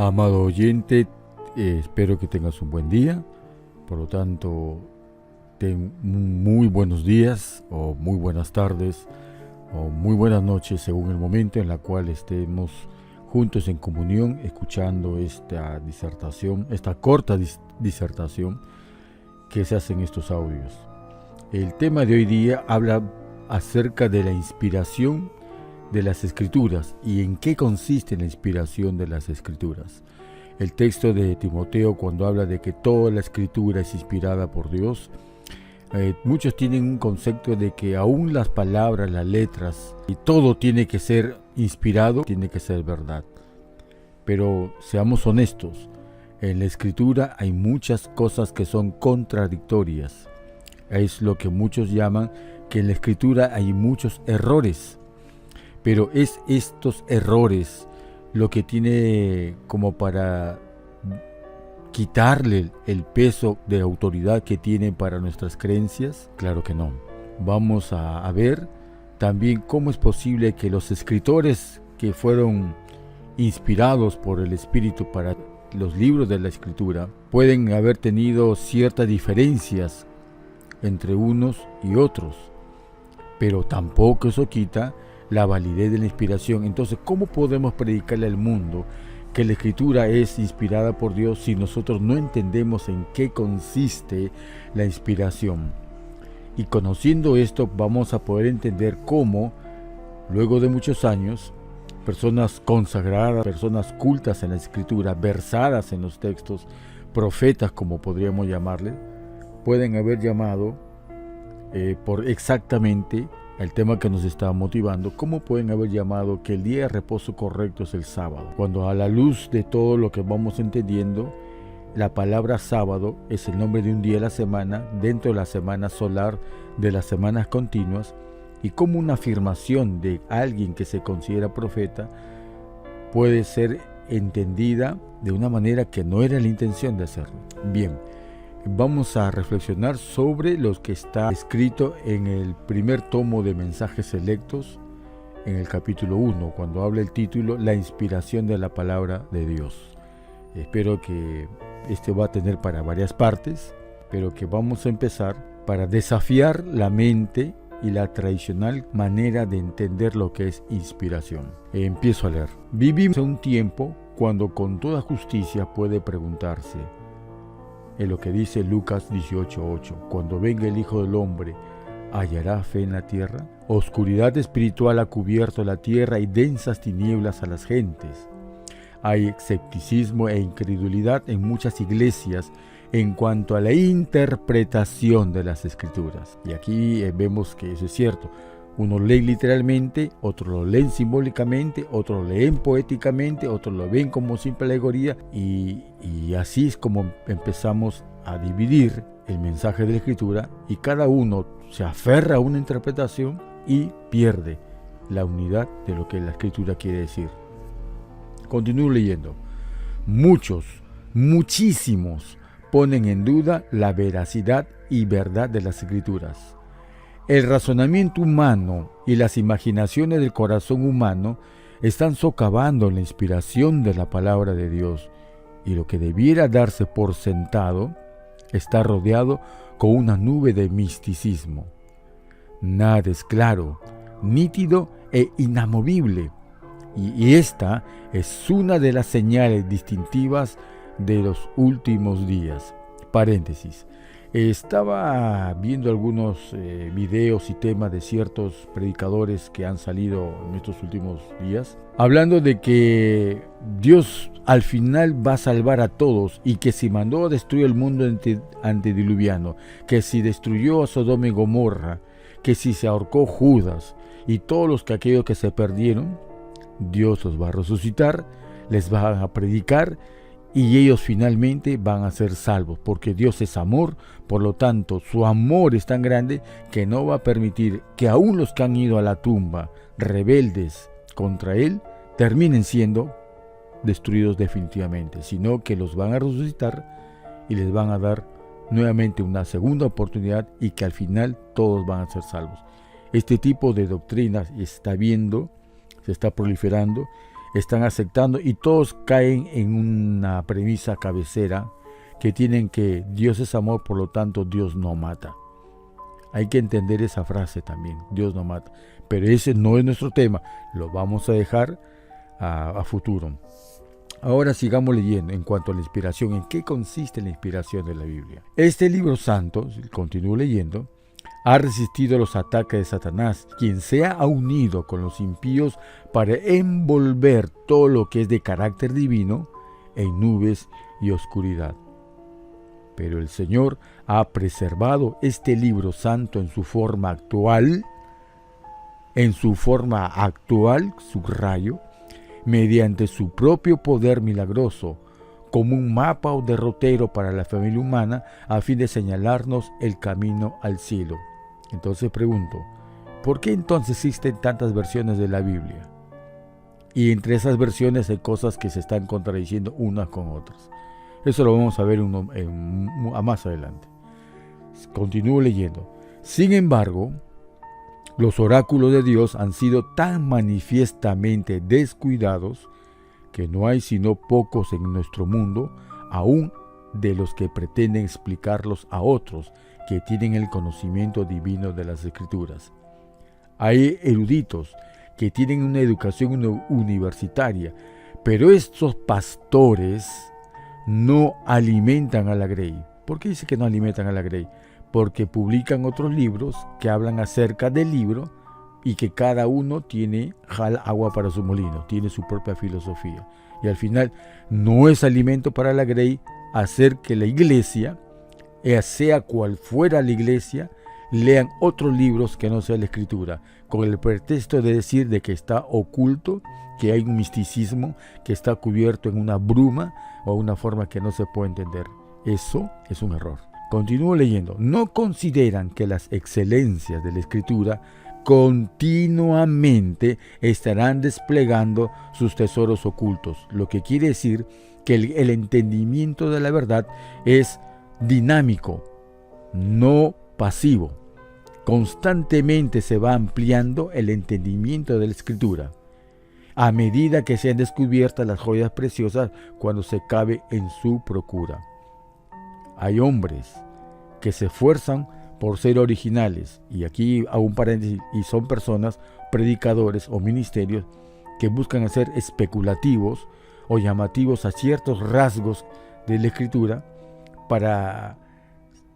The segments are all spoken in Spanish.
Amado oyente, espero que tengas un buen día. Por lo tanto, ten muy buenos días o muy buenas tardes o muy buenas noches según el momento en el cual estemos juntos en comunión escuchando esta disertación, esta corta disertación que se hace en estos audios. El tema de hoy día habla acerca de la inspiración de las Escrituras y en qué consiste la inspiración de las Escrituras. El texto de Timoteo, cuando habla de que toda la Escritura es inspirada por Dios, muchos tienen un concepto de que aún las palabras, las letras y todo tiene que ser inspirado, tiene que ser verdad. Pero seamos honestos, en la Escritura hay muchas cosas que son contradictorias. Es lo que muchos llaman que en la Escritura hay muchos errores. Pero es estos errores lo que tiene como para quitarle el peso de autoridad que tienen para nuestras creencias. Claro que no. Vamos a ver también cómo es posible que los escritores que fueron inspirados por el Espíritu para los libros de la Escritura pueden haber tenido ciertas diferencias entre unos y otros, pero tampoco eso quita la validez de la inspiración. Entonces, ¿cómo podemos predicarle al mundo que la Escritura es inspirada por Dios si nosotros no entendemos en qué consiste la inspiración? Y conociendo esto, vamos a poder entender cómo, luego de muchos años, personas consagradas, personas cultas en la Escritura, versadas en los textos, profetas como podríamos llamarle, pueden haber llamado por exactamente el tema que nos está motivando, cómo pueden haber llamado que el día de reposo correcto es el sábado, cuando a la luz de todo lo que vamos entendiendo, la palabra sábado es el nombre de un día de la semana dentro de la semana solar, de las semanas continuas, y como una afirmación de alguien que se considera profeta puede ser entendida de una manera que no era la intención de hacerlo. Bien, vamos a reflexionar sobre lo que está escrito en el primer tomo de Mensajes Selectos, en el capítulo 1, cuando habla el título La inspiración de la palabra de Dios. Espero que este va a tener para varias partes, pero que vamos a empezar para desafiar la mente y la tradicional manera de entender lo que es inspiración. Empiezo a leer. Vivimos en un tiempo cuando con toda justicia puede preguntarse, en lo que dice Lucas 18:8, cuando venga el Hijo del Hombre, ¿hallará fe en la tierra? Oscuridad espiritual ha cubierto la tierra y densas tinieblas a las gentes. Hay escepticismo e incredulidad en muchas iglesias en cuanto a la interpretación de las Escrituras. Y aquí vemos que eso es cierto. Uno lee literalmente, otros lo leen simbólicamente, otros lo leen poéticamente, otros lo ven como simple alegoría, y así es como empezamos a dividir el mensaje de la Escritura, y cada uno se aferra a una interpretación y pierde la unidad de lo que la Escritura quiere decir. Continúo leyendo. Muchísimos ponen en duda la veracidad y verdad de las Escrituras. El razonamiento humano y las imaginaciones del corazón humano están socavando la inspiración de la palabra de Dios, y lo que debiera darse por sentado está rodeado con una nube de misticismo. Nada es claro, nítido e inamovible, y esta es una de las señales distintivas de los últimos días. Paréntesis. Estaba viendo algunos videos y temas de ciertos predicadores que han salido en estos últimos días, hablando de que Dios al final va a salvar a todos, y que si mandó a destruir el mundo antediluviano, que si destruyó a Sodoma y Gomorra, que si se ahorcó Judas y todos aquellos que se perdieron, Dios los va a resucitar, les va a predicar, y ellos finalmente van a ser salvos, porque Dios es amor. Por lo tanto, su amor es tan grande que no va a permitir que aún los que han ido a la tumba rebeldes contra Él terminen siendo destruidos definitivamente, sino que los van a resucitar y les van a dar nuevamente una segunda oportunidad, y que al final todos van a ser salvos. Este tipo de doctrinas se está proliferando están aceptando y todos caen en una premisa cabecera que tienen que Dios es amor, por lo tanto Dios no mata. Hay que entender esa frase también, Dios no mata. Pero ese no es nuestro tema, lo vamos a dejar a futuro. Ahora sigamos leyendo en cuanto a la inspiración. ¿En qué consiste la inspiración de la Biblia? Este libro santo, continúo leyendo, ha resistido los ataques de Satanás, quien se ha unido con los impíos para envolver todo lo que es de carácter divino en nubes y oscuridad. Pero el Señor ha preservado este libro santo en su forma actual, subrayo, mediante su propio poder milagroso, como un mapa o derrotero para la familia humana, a fin de señalarnos el camino al cielo. Entonces pregunto, ¿por qué entonces existen tantas versiones de la Biblia? Y entre esas versiones hay cosas que se están contradiciendo unas con otras. Eso lo vamos a ver más adelante. Continúo leyendo. Sin embargo, los oráculos de Dios han sido tan manifiestamente descuidados que no hay sino pocos en nuestro mundo, aún de los que pretenden explicarlos a otros que tienen el conocimiento divino de las Escrituras. Hay eruditos que tienen una educación universitaria, pero estos pastores no alimentan a la grey. ¿Por qué dice que no alimentan a la grey? Porque publican otros libros que hablan acerca del libro y que cada uno jala agua para su molino, tiene su propia filosofía. Y al final no es alimento para la grey hacer que la iglesia, sea cual fuera la iglesia, lean otros libros que no sea la Escritura, con el pretexto de decir de que está oculto, que hay un misticismo, que está cubierto en una bruma o una forma que no se puede entender. Eso es un error. Continúo leyendo. No consideran que las excelencias de la Escritura continuamente estarán desplegando sus tesoros ocultos, lo que quiere decir que el entendimiento de la verdad es dinámico, no pasivo. Constantemente se va ampliando el entendimiento de la Escritura a medida que sean descubiertas las joyas preciosas cuando se cabe en su procura. Hay hombres que se esfuerzan por ser originales, y aquí hago un paréntesis, y son personas, predicadores o ministerios que buscan ser especulativos o llamativos a ciertos rasgos de la Escritura para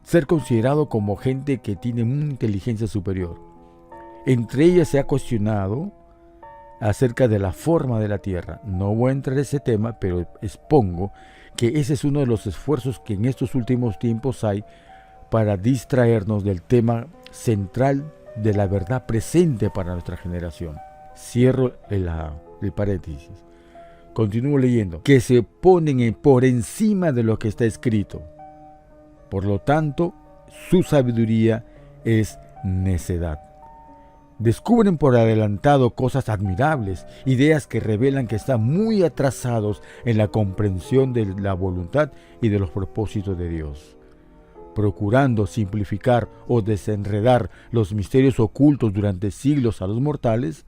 ser considerado como gente que tiene una inteligencia superior. Entre ellas se ha cuestionado acerca de la forma de la tierra. No voy a entrar en ese tema, pero expongo que ese es uno de los esfuerzos que en estos últimos tiempos hay para distraernos del tema central de la verdad presente para nuestra generación. Cierro el paréntesis. Continúo leyendo. Que se ponen por encima de lo que está escrito. Por lo tanto, su sabiduría es necedad. Descubren por adelantado cosas admirables, ideas que revelan que están muy atrasados en la comprensión de la voluntad y de los propósitos de Dios. Procurando simplificar o desenredar los misterios ocultos durante siglos a los mortales,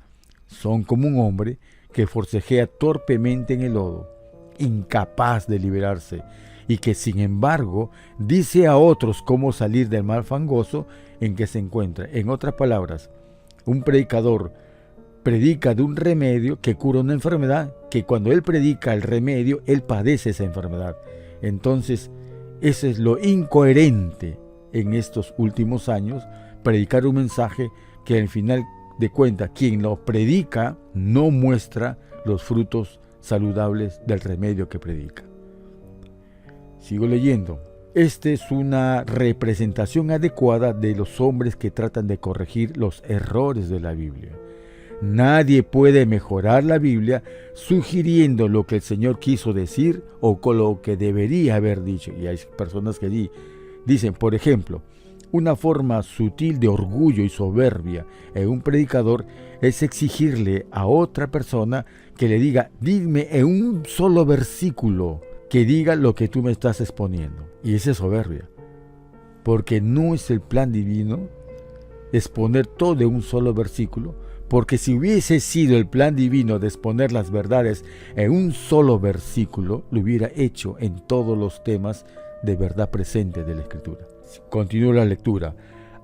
son como un hombre que forcejea torpemente en el lodo, incapaz de liberarse, y que sin embargo dice a otros cómo salir del mal fangoso en que se encuentra. En otras palabras, un predicador predica de un remedio que cura una enfermedad, que cuando él predica el remedio, él padece esa enfermedad. Entonces, eso es lo incoherente en estos últimos años, predicar un mensaje que al final de cuentas, quien lo predica no muestra los frutos saludables del remedio que predica. Sigo leyendo. Esta es una representación adecuada de los hombres que tratan de corregir los errores de la Biblia. Nadie puede mejorar la Biblia sugiriendo lo que el Señor quiso decir o con lo que debería haber dicho. Y hay personas que dicen, por ejemplo, una forma sutil de orgullo y soberbia en un predicador es exigirle a otra persona que le diga, dime en un solo versículo que diga lo que tú me estás exponiendo. Y esa es soberbia, porque no es el plan divino exponer todo de un solo versículo, porque si hubiese sido el plan divino de exponer las verdades en un solo versículo, lo hubiera hecho en todos los temas de verdad presente de la Escritura. Continúo la lectura.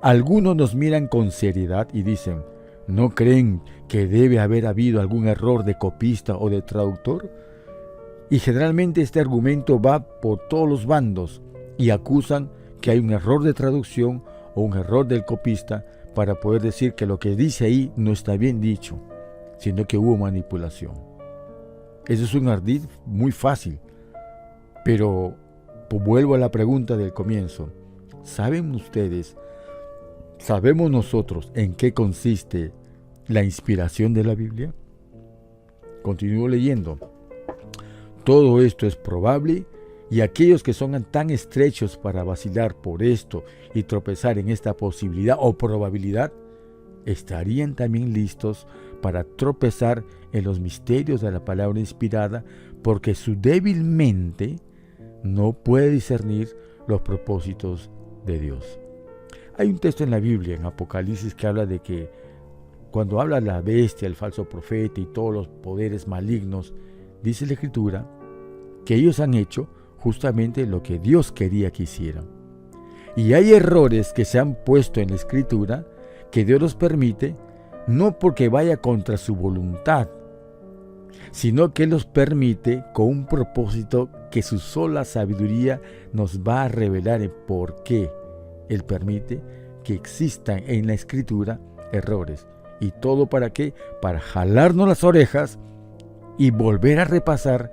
Algunos nos miran con seriedad y dicen, ¿no creen que debe haber habido algún error de copista o de traductor? Y generalmente este argumento va por todos los bandos y acusan que hay un error de traducción o un error del copista para poder decir que lo que dice ahí no está bien dicho, sino que hubo manipulación. Eso es un ardid muy fácil, pero vuelvo a la pregunta del comienzo. ¿Saben ustedes, sabemos nosotros en qué consiste la inspiración de la Biblia? Continúo leyendo. Todo esto es probable y aquellos que son tan estrechos para vacilar por esto y tropezar en esta posibilidad o probabilidad, estarían también listos para tropezar en los misterios de la palabra inspirada, porque su débil mente no puede discernir los propósitos de Dios. Hay un texto en la Biblia, en Apocalipsis, que habla de que cuando habla la bestia, el falso profeta y todos los poderes malignos, dice la Escritura que ellos han hecho justamente lo que Dios quería que hicieran. Y hay errores que se han puesto en la Escritura que Dios los permite, no porque vaya contra su voluntad, sino que los permite con un propósito que su sola sabiduría nos va a revelar el por qué Él permite que existan en la Escritura errores. ¿Y todo para qué? Para jalarnos las orejas y volver a repasar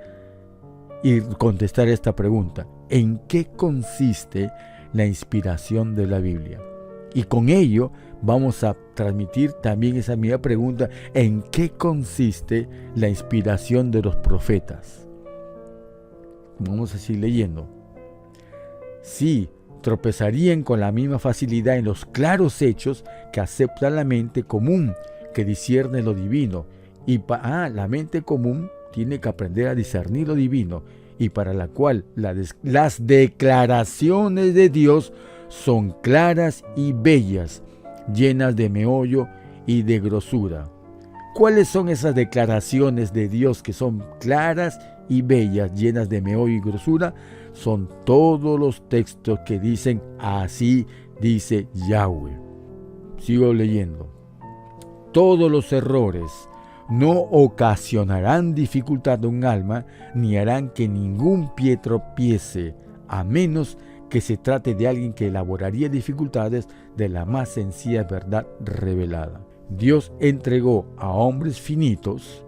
y contestar esta pregunta. ¿En qué consiste la inspiración de la Biblia? Y con ello vamos a transmitir también esa misma pregunta. ¿En qué consiste la inspiración de los profetas? Vamos a seguir leyendo. Sí, tropezarían con la misma facilidad en los claros hechos que acepta la mente común, que discierne lo divino. Y la mente común tiene que aprender a discernir lo divino, y para la cual las declaraciones de Dios son claras y bellas, llenas de meollo y de grosura. ¿Cuáles son esas declaraciones de Dios que son claras y bellas, llenas de meollo y grosura? Son todos los textos que dicen, así dice Yahweh. Sigo leyendo. Todos los errores no ocasionarán dificultad a un alma, ni harán que ningún pie tropiece, a menos que se trate de alguien que elaboraría dificultades de la más sencilla verdad revelada. Dios entregó a hombres finitos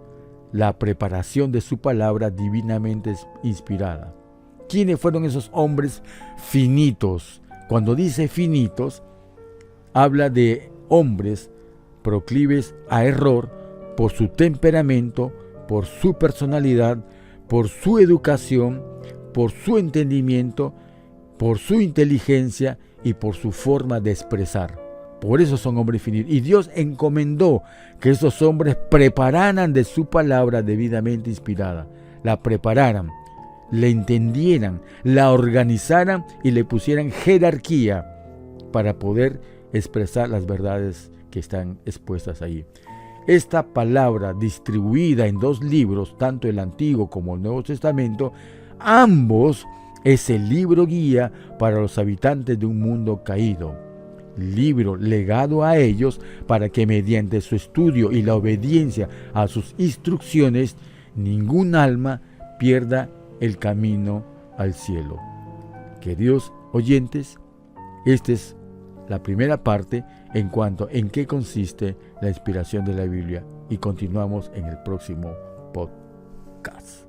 la preparación de su palabra divinamente inspirada. ¿Quiénes fueron esos hombres finitos? Cuando dice finitos, habla de hombres proclives a error por su temperamento, por su personalidad, por su educación, por su entendimiento, por su inteligencia y por su forma de expresar. Por eso son hombres finitos. Y Dios encomendó que esos hombres prepararan de su palabra debidamente inspirada. La prepararan, la entendieran, la organizaran y le pusieran jerarquía para poder expresar las verdades que están expuestas ahí. Esta palabra distribuida en 2 libros, tanto el Antiguo como el Nuevo Testamento, ambos es el libro guía para los habitantes de un mundo caído. Libro legado a ellos para que mediante su estudio y la obediencia a sus instrucciones, ningún alma pierda el camino al cielo. Queridos oyentes, esta es la primera parte en cuanto en qué consiste la inspiración de la Biblia, y continuamos en el próximo podcast.